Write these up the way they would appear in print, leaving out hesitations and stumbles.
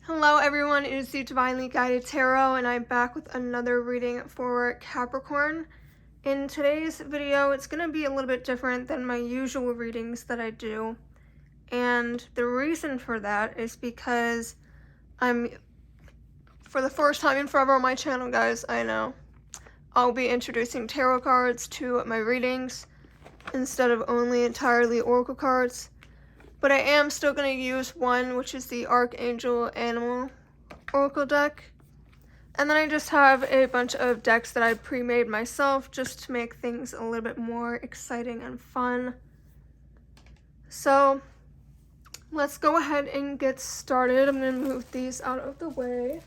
Hello everyone, it is the Divinely Guided Tarot and I'm back with another reading for Capricorn. In today's video, it's going to be a little bit different than my usual readings that I do. And the reason for that is because for the first time in forever on my channel, guys, I know, I'll be introducing tarot cards to my readings instead of only entirely oracle cards. But I am still going to use one, which is the Archangel Animal Oracle deck. And then I just have a bunch of decks that I pre-made myself just to make things a little bit more exciting and fun. So let's go ahead and get started. I'm going to move these out of the way.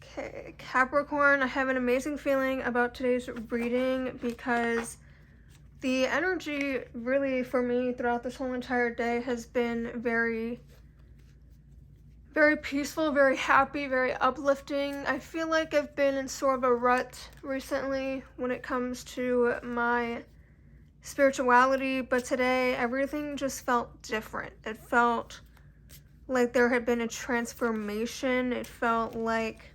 Okay, Capricorn, I have an amazing feeling about today's reading because the energy really for me throughout this whole entire day has been very peaceful, very happy, very uplifting. I feel like I've been in sort of a rut recently when it comes to my spirituality, but today everything just felt different. It felt like there had been a transformation. It felt like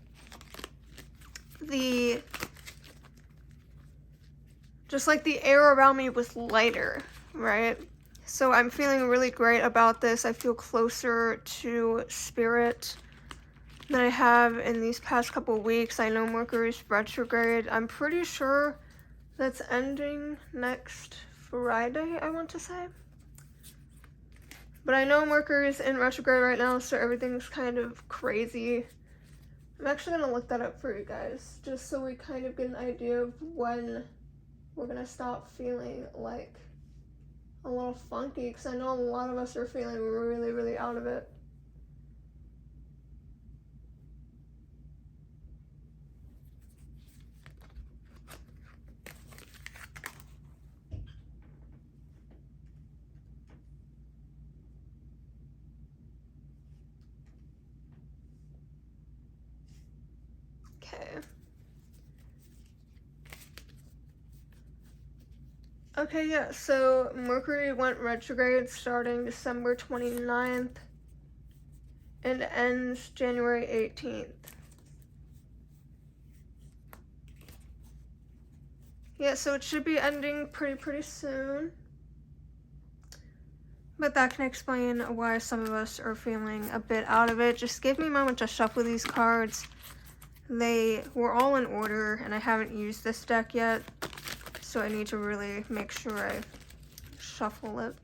just like the air around me was lighter, right? So I'm feeling really great about this. I feel closer to spirit than I have in these past couple weeks. I know Mercury's retrograde. I'm pretty sure that's ending next Friday, I want to say. But I know Mercury's in retrograde right now, so everything's kind of crazy. I'm actually going to look that up for you guys, just so we kind of get an idea of when we're going to stop feeling like a little funky, because I know a lot of us are feeling really out of it. Okay, yeah, so Mercury went retrograde starting December 29th and ends January 18th. Yeah, so it should be ending pretty soon. But that can explain why some of us are feeling a bit out of it. Just give me a moment to shuffle these cards. They were all in order, and I haven't used this deck yet, so I need to really make sure I shuffle it.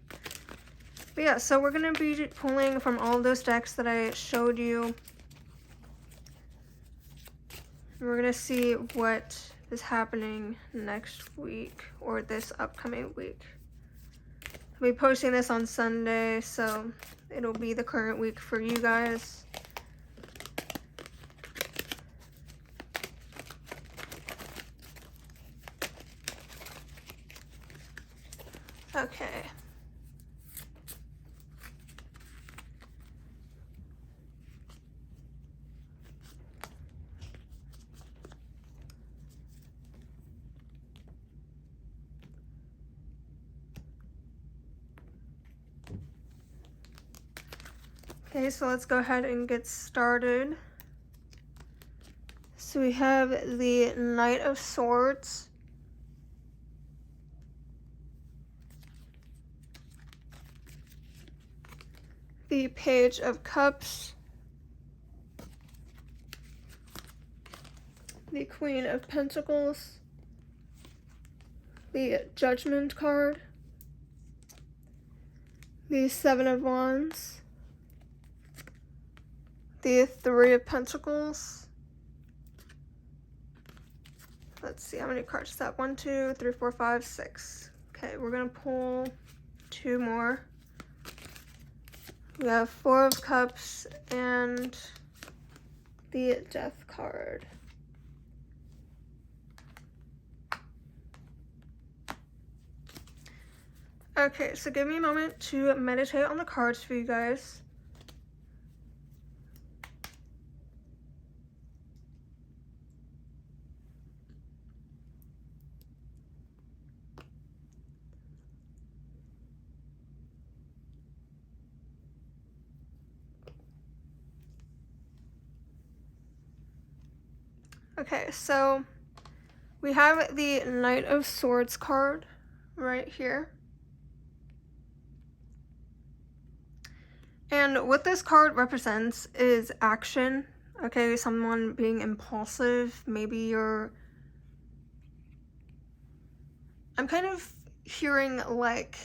But yeah, so we're going to be pulling from all of those decks that I showed you. We're going to see what is happening next week, or this upcoming week. I'll be posting this on Sunday, so it'll be the current week for you guys. Okay. Okay, so let's go ahead and get started. So we have the Knight of Swords, the Page of Cups, the Queen of Pentacles, the Judgment card, the Seven of Wands, the Three of Pentacles. Let's see, how many cards is that? 1, 2, 3, 4, 5, 6. Okay, we're gonna pull 2 more. We have Four of Cups and the Death card. Okay, so give me a moment to meditate on the cards for you guys. Okay, so we have the Knight of Swords card right here. And what this card represents is action. Okay, someone being impulsive. Maybe I'm kind of hearing like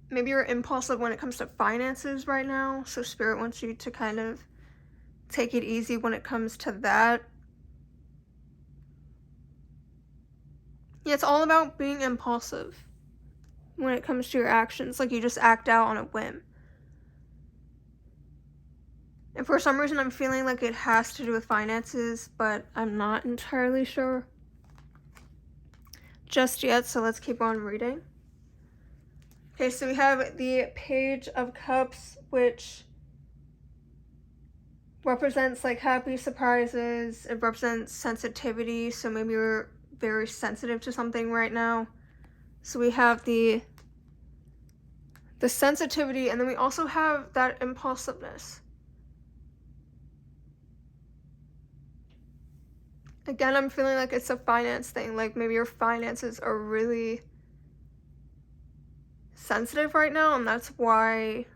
maybe you're impulsive when it comes to finances right now. So Spirit wants you to kind of take it easy when it comes to that. Yeah, it's all about being impulsive when it comes to your actions. Like you just act out on a whim. And for some reason, I'm feeling like it has to do with finances, but I'm not entirely sure just yet, so let's keep on reading. Okay, so we have the Page of Cups, which represents like happy surprises. It represents sensitivity, so maybe you're very sensitive to something right now. So we have the sensitivity, and then we also have that impulsiveness. Again, I'm feeling like it's a finance thing. Like maybe your finances are really sensitive right now, and that's why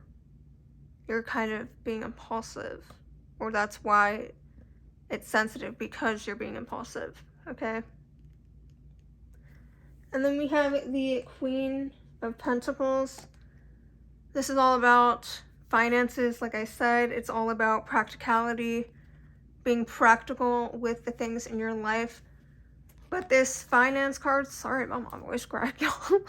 you're kind of being impulsive. Or that's why it's sensitive, because you're being impulsive. Okay? And then we have the Queen of Pentacles. This is all about finances, like I said. It's all about practicality, being practical with the things in your life. But this finance card, sorry about my voice crack, y'all.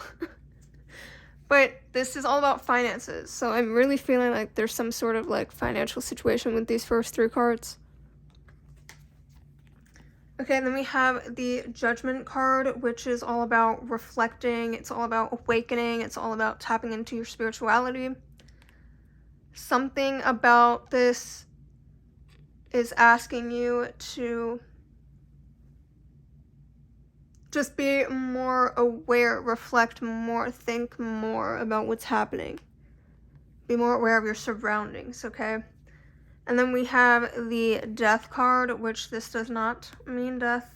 But this is all about finances. So I'm really feeling like there's some sort of like financial situation with these first three cards. Okay, and then we have the Judgment card, which is all about reflecting. It's all about awakening. It's all about tapping into your spirituality. Something about this is asking you to just be more aware, reflect more, think more about what's happening. Be more aware of your surroundings, okay? And then we have the Death card, which this does not mean death.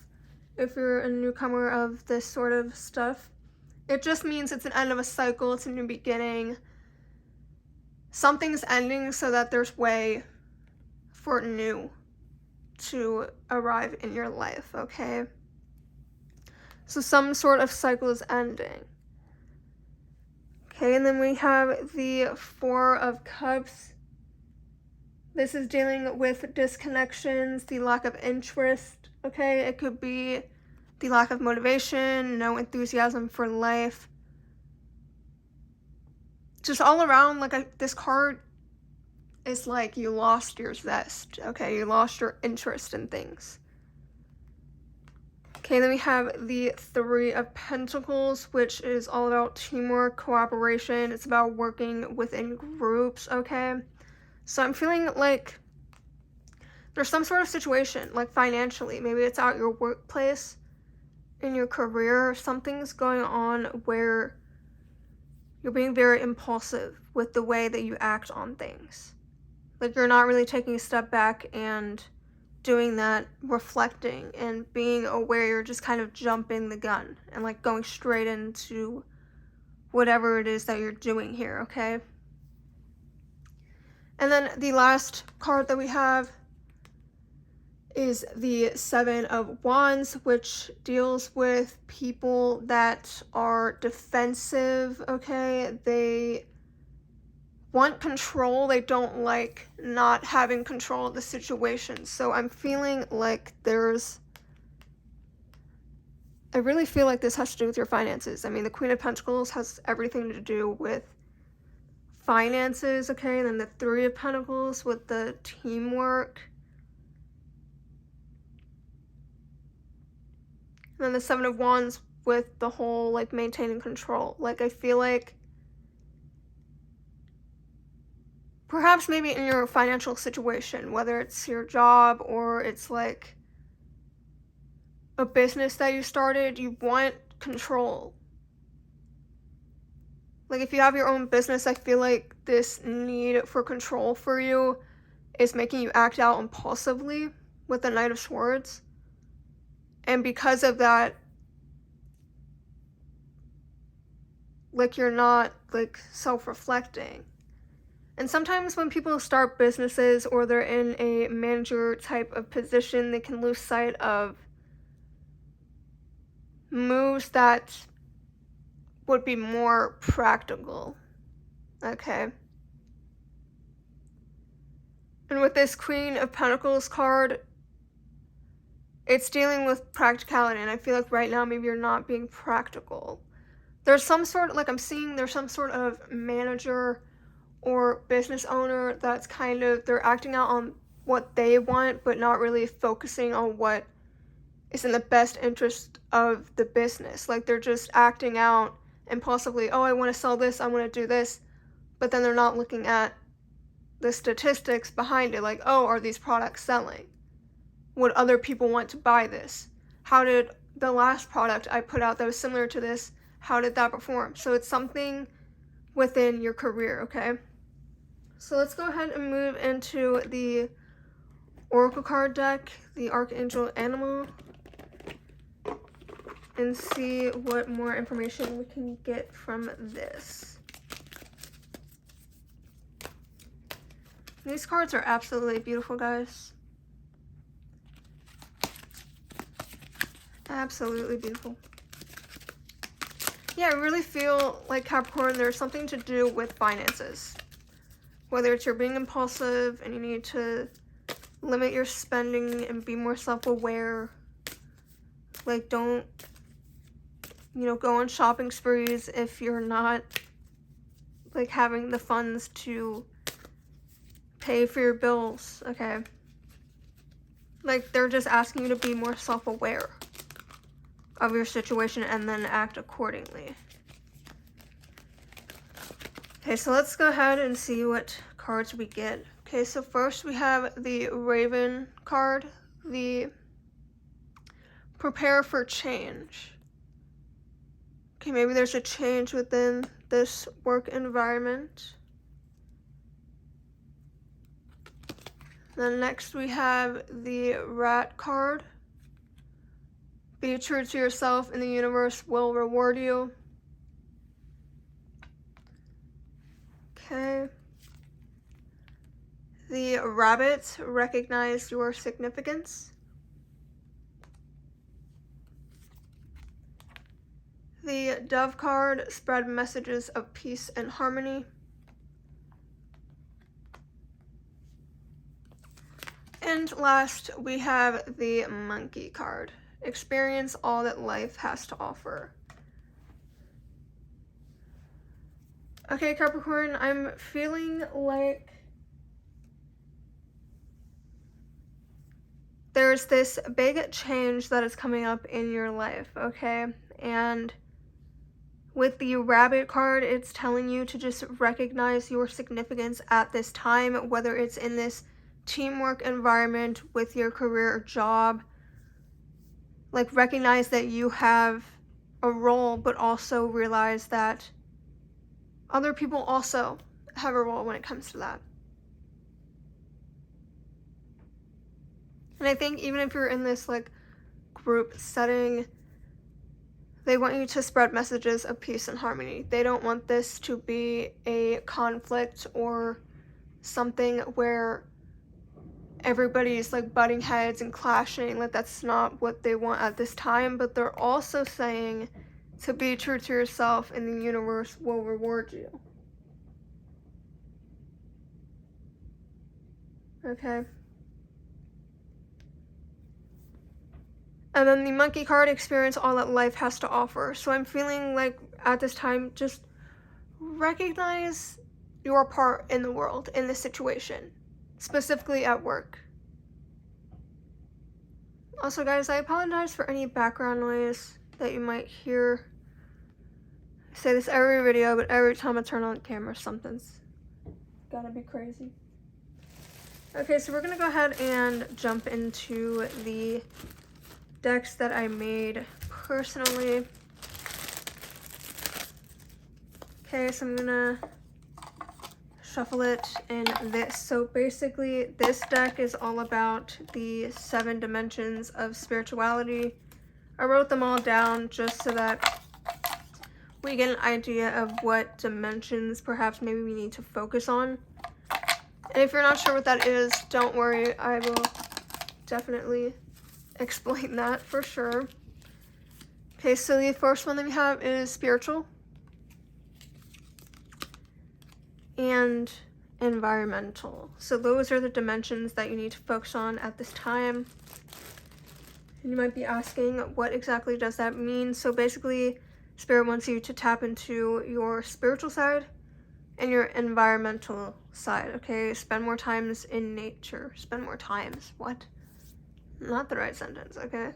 If you're a newcomer of this sort of stuff, it just means it's an end of a cycle, it's a new beginning. Something's ending so that there's way for new to arrive in your life, okay? So some sort of cycle is ending. Okay, and then we have the Four of Cups. This is dealing with disconnections, the lack of interest, okay? It could be the lack of motivation, no enthusiasm for life. Just all around, like this card is like you lost your zest, okay? You lost your interest in things. Okay, then we have the Three of Pentacles, which is all about teamwork, cooperation. It's about working within groups, okay? So I'm feeling like there's some sort of situation, like financially. Maybe it's at your workplace, in your career. Something's going on where you're being very impulsive with the way that you act on things. Like you're not really taking a step back and doing that, reflecting and being aware. You're just kind of jumping the gun and like going straight into whatever it is that you're doing here, okay? And then the last card that we have is the Seven of Wands, which deals with people that are defensive, okay? They want control. They don't like not having control of the situation. So I'm feeling like I really feel like this has to do with your finances. I mean, the Queen of Pentacles has everything to do with finances, okay? And then the Three of Pentacles with the teamwork. And then the Seven of Wands with the whole, like, maintaining control. Like, I feel like perhaps maybe in your financial situation, whether it's your job or it's, like, a business that you started, you want control. Like, if you have your own business, I feel like this need for control for you is making you act out impulsively with the Knight of Swords. And because of that, like, you're not, like, self-reflecting. And sometimes when people start businesses or they're in a manager type of position, they can lose sight of moves that would be more practical. Okay. And with this Queen of Pentacles card, it's dealing with practicality, and I feel like right now maybe you're not being practical. There's some sort of, like, I'm seeing there's some sort of manager or business owner that's kind of, they're acting out on what they want, but not really focusing on what is in the best interest of the business. Like, they're just acting out impulsively, oh, I want to sell this, I want to do this, but then they're not looking at the statistics behind it, like, oh, are these products selling? Would other people want to buy this? How did the last product I put out that was similar to this, how did that perform? So it's something within your career, okay? So let's go ahead and move into the Oracle card deck, the Archangel Animal, and see what more information we can get from this. These cards are absolutely beautiful, guys. Absolutely beautiful. Yeah, I really feel like, Capricorn, there's something to do with finances. Whether it's you're being impulsive and you need to limit your spending and be more self-aware. Like, don't, go on shopping sprees if you're not, like, having the funds to pay for your bills, okay? Like, they're just asking you to be more self-aware of your situation and then act accordingly. Okay, so let's go ahead and see what cards we get. Okay, so first we have the Raven card, the Prepare for Change. Okay, maybe there's a change within this work environment. Then next we have the Rat card. Be true to yourself and the universe will reward you. Okay. The Rabbit, recognize your significance. The Dove card, spread messages of peace and harmony. And last, we have the Monkey card. Experience all that life has to offer. Okay, Capricorn, I'm feeling like there's this big change that is coming up in your life, okay? And with the Rabbit card, it's telling you to just recognize your significance at this time, whether it's in this teamwork environment with your career or job. Like, recognize that you have a role, but also realize that other people also have a role when it comes to that. And I think even if you're in this, like, group setting, they want you to spread messages of peace and harmony. They don't want this to be a conflict or something where everybody's, like, butting heads and clashing. Like, that's not what they want at this time. But they're also saying to be true to yourself and the universe will reward you. Okay. And then the Monkey card, experience all that life has to offer. So I'm feeling like at this time, just recognize your part in the world, in this situation, specifically at work. Also, guys, I apologize for any background noise that you might hear. I say this every video, but every time I turn on the camera, something's gonna be crazy. Okay, so we're gonna go ahead and jump into the decks that I made personally. Okay, so I'm gonna shuffle it in this. So basically, this deck is all about the 7 dimensions of spirituality, I wrote them all down just so that we get an idea of what dimensions perhaps maybe we need to focus on. And if you're not sure what that is, don't worry, I will definitely explain that for sure. Okay, so the first one that we have is spiritual and environmental. So those are the dimensions that you need to focus on at this time. And you might be asking, what exactly does that mean? So basically, Spirit wants you to tap into your spiritual side and your environmental side, okay? Spend more times in nature. Spend more times. What? Not the right sentence, okay?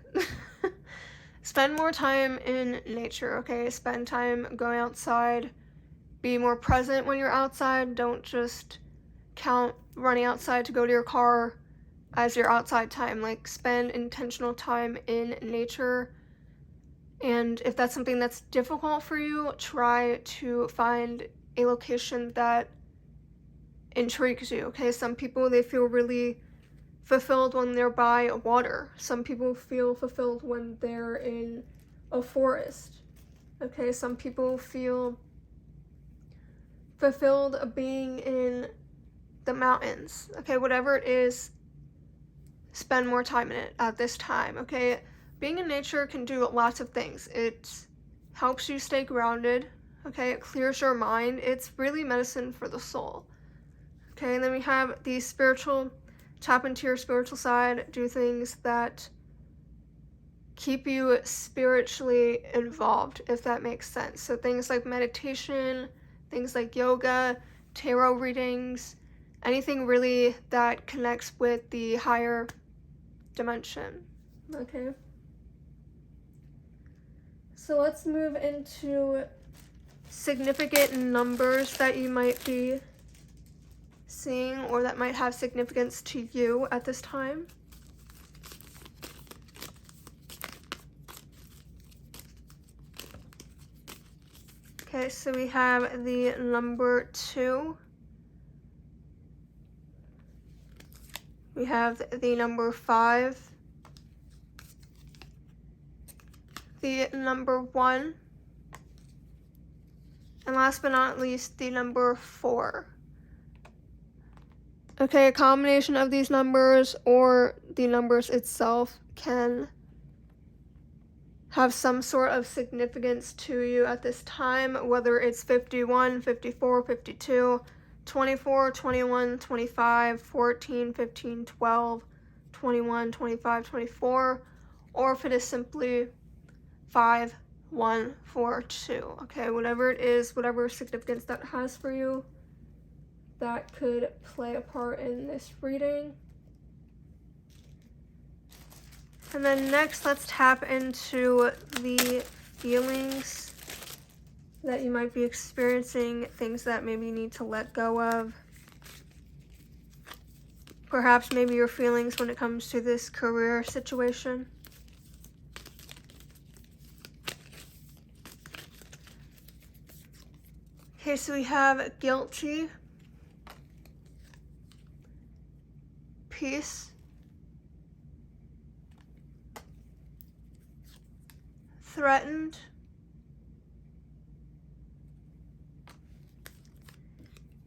Spend more time in nature, okay? Spend time going outside. Be more present when you're outside. Don't just count running outside to go to your car as your outside time. Like, spend intentional time in nature. And if that's something that's difficult for you, try to find a location that intrigues you, okay? Some people, they feel really fulfilled when they're by water. Some people feel fulfilled when they're in a forest, okay? Some people feel fulfilled being in the mountains, okay? Whatever it is, spend more time in it at this time, okay? Being in nature can do lots of things. It helps you stay grounded, okay? It clears your mind. It's really medicine for the soul, okay? And then we have the spiritual. Tap into your spiritual side. Do things that keep you spiritually involved, if that makes sense. So things like meditation, things like yoga, tarot readings, anything really that connects with the higher dimension, okay? So let's move into significant numbers that you might be seeing or that might have significance to you at this time. Okay, so we have the number 2. We have the number 5. The number 1. And last but not least, the number 4. Okay, a combination of these numbers or the numbers itself can have some sort of significance to you at this time, whether it's 51, 54, 52, 24, 21, 25, 14, 15, 12, 21, 25, 24, or if it is simply 5, 1, 4, 2. Okay, whatever it is, whatever significance that has for you, that could play a part in this reading. And then next, let's tap into the feelings that you might be experiencing, things that maybe you need to let go of. Perhaps maybe your feelings when it comes to this career situation. Okay, so we have guilty, peace, threatened,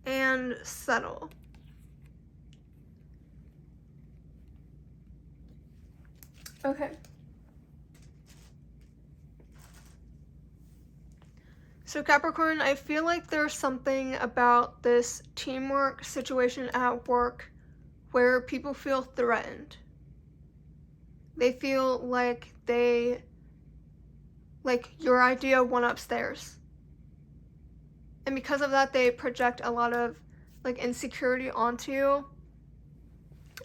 and settle. Okay. So Capricorn, I feel like there's something about this teamwork situation at work where people feel threatened. They feel like your idea went upstairs. And because of that, they project a lot of insecurity onto you.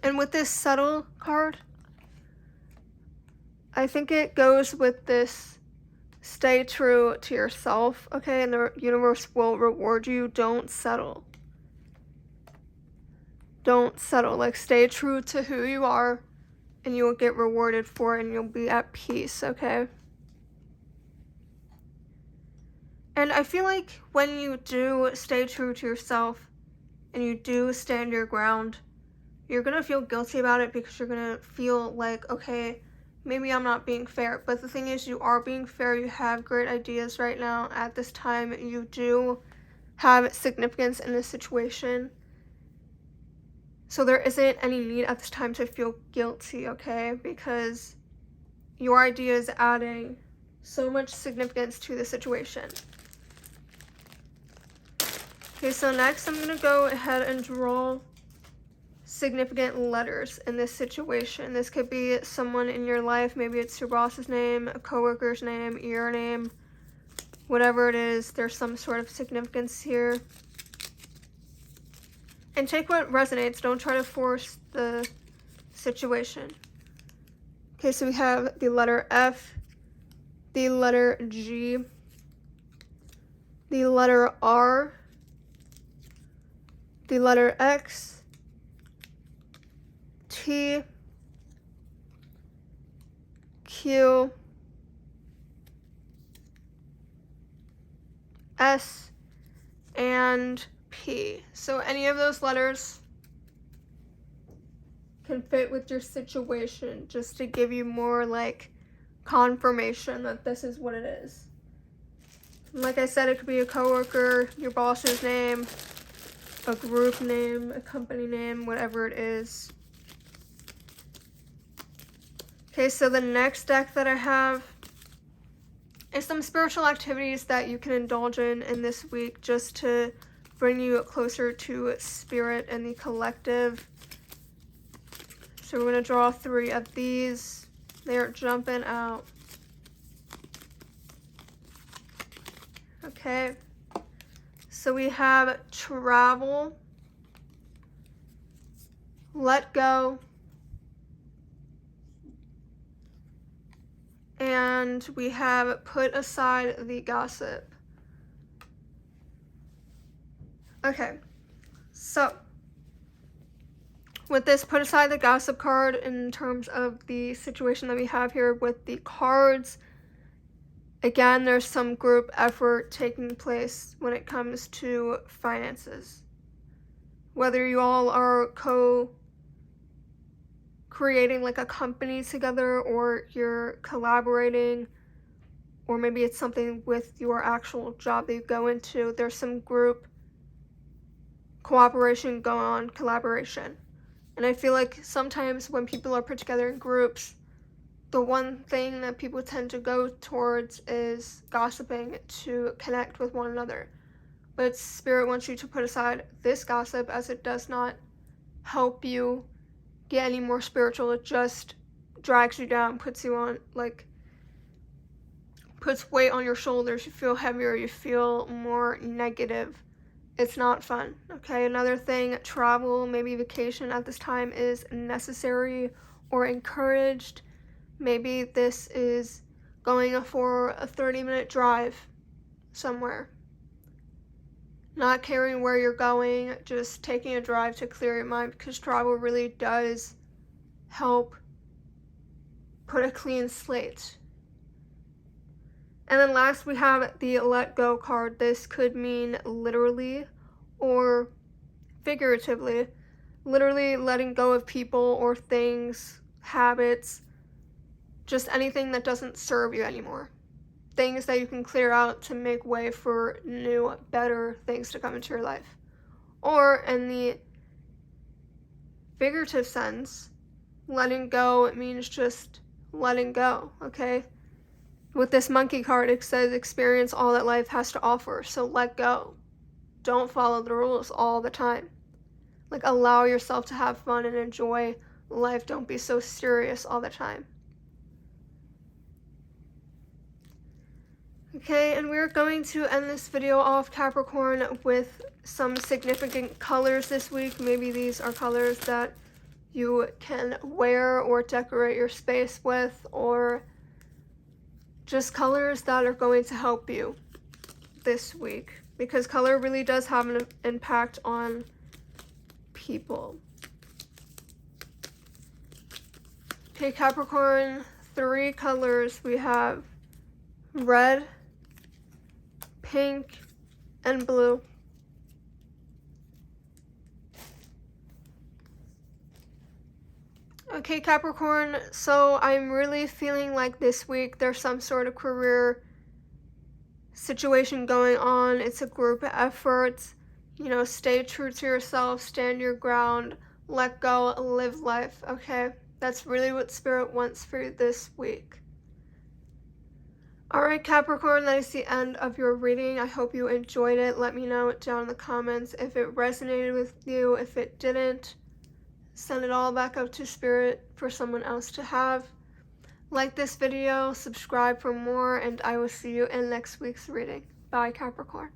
And with this settle card, I think it goes with this stay true to yourself, okay? And the universe will reward you. Don't settle. Don't settle. Stay true to who you are, and you will get rewarded for it, and you'll be at peace, okay? And I feel like when you do stay true to yourself, and you do stand your ground, you're gonna feel guilty about it because you're gonna feel like, okay, maybe I'm not being fair, but the thing is, you are being fair. You have great ideas right now. At this time, you do have significance in this situation. So there isn't any need at this time to feel guilty, okay? Because your idea is adding so much significance to the situation. Okay, so next I'm going to go ahead and draw significant letters in this situation. This could be someone in your life. Maybe it's your boss's name, a coworker's name, your name, whatever it is. There's some sort of significance here. And take what resonates. Don't try to force the situation. Okay, so we have the letter F, the letter G, the letter R, the letter X, T, Q, S, and P. So any of those letters can fit with your situation, just to give you more like confirmation that this is what it is. Like I said, it could be a coworker, your boss's name, a group name, a company name, whatever it is. Okay, so the next deck that I have is some spiritual activities that you can indulge in this week, just to bring you closer to spirit and the collective. So we're going to draw 3 of these. They're jumping out. Okay. So we have travel, let go, and we have put aside the gossip. Okay, so with this put aside the gossip card, in terms of the situation that we have here with the cards, again, there's some group effort taking place when it comes to finances. Whether you all are creating like a company together, or you're collaborating, or maybe it's something with your actual job that you go into, there's some group cooperation going on, collaboration. And I feel like sometimes when people are put together in groups, the one thing that people tend to go towards is gossiping to connect with one another. But Spirit wants you to put aside this gossip, as it does not help you get any more spiritual. It just drags you down, puts you on, like, puts weight on your shoulders. You feel heavier, you feel more negative. It's not fun, okay? Another thing, travel, maybe vacation at this time is necessary or encouraged. Maybe this is going for a 30-minute drive somewhere. Not caring where you're going, just taking a drive to clear your mind, because travel really does help put a clean slate. And then last, we have the let go card. This could mean literally or figuratively. Literally letting go of people or things, habits, just anything that doesn't serve you anymore. Things that you can clear out to make way for new, better things to come into your life. Or in the figurative sense, letting go, it means just letting go, okay? With this monkey card, it says experience all that life has to offer. So let go. Don't follow the rules all the time. Like, allow yourself to have fun and enjoy life. Don't be so serious all the time. Okay, and we're going to end this video off, Capricorn, with some significant colors this week. Maybe these are colors that you can wear or decorate your space with, or just colors that are going to help you this week, because color really does have an impact on people. Okay, Capricorn, 3 colors. We have red, pink, and blue. Okay, Capricorn, so I'm really feeling like this week there's some sort of career situation going on. It's a group effort. You know, stay true to yourself, stand your ground, let go, live life, okay? That's really what Spirit wants for you this week. Alright, Capricorn, that is the end of your reading. I hope you enjoyed it. Let me know down in the comments if it resonated with you. If it didn't, send it all back up to Spirit for someone else to have. Like this video, subscribe for more, and I will see you in next week's reading. Bye, Capricorn.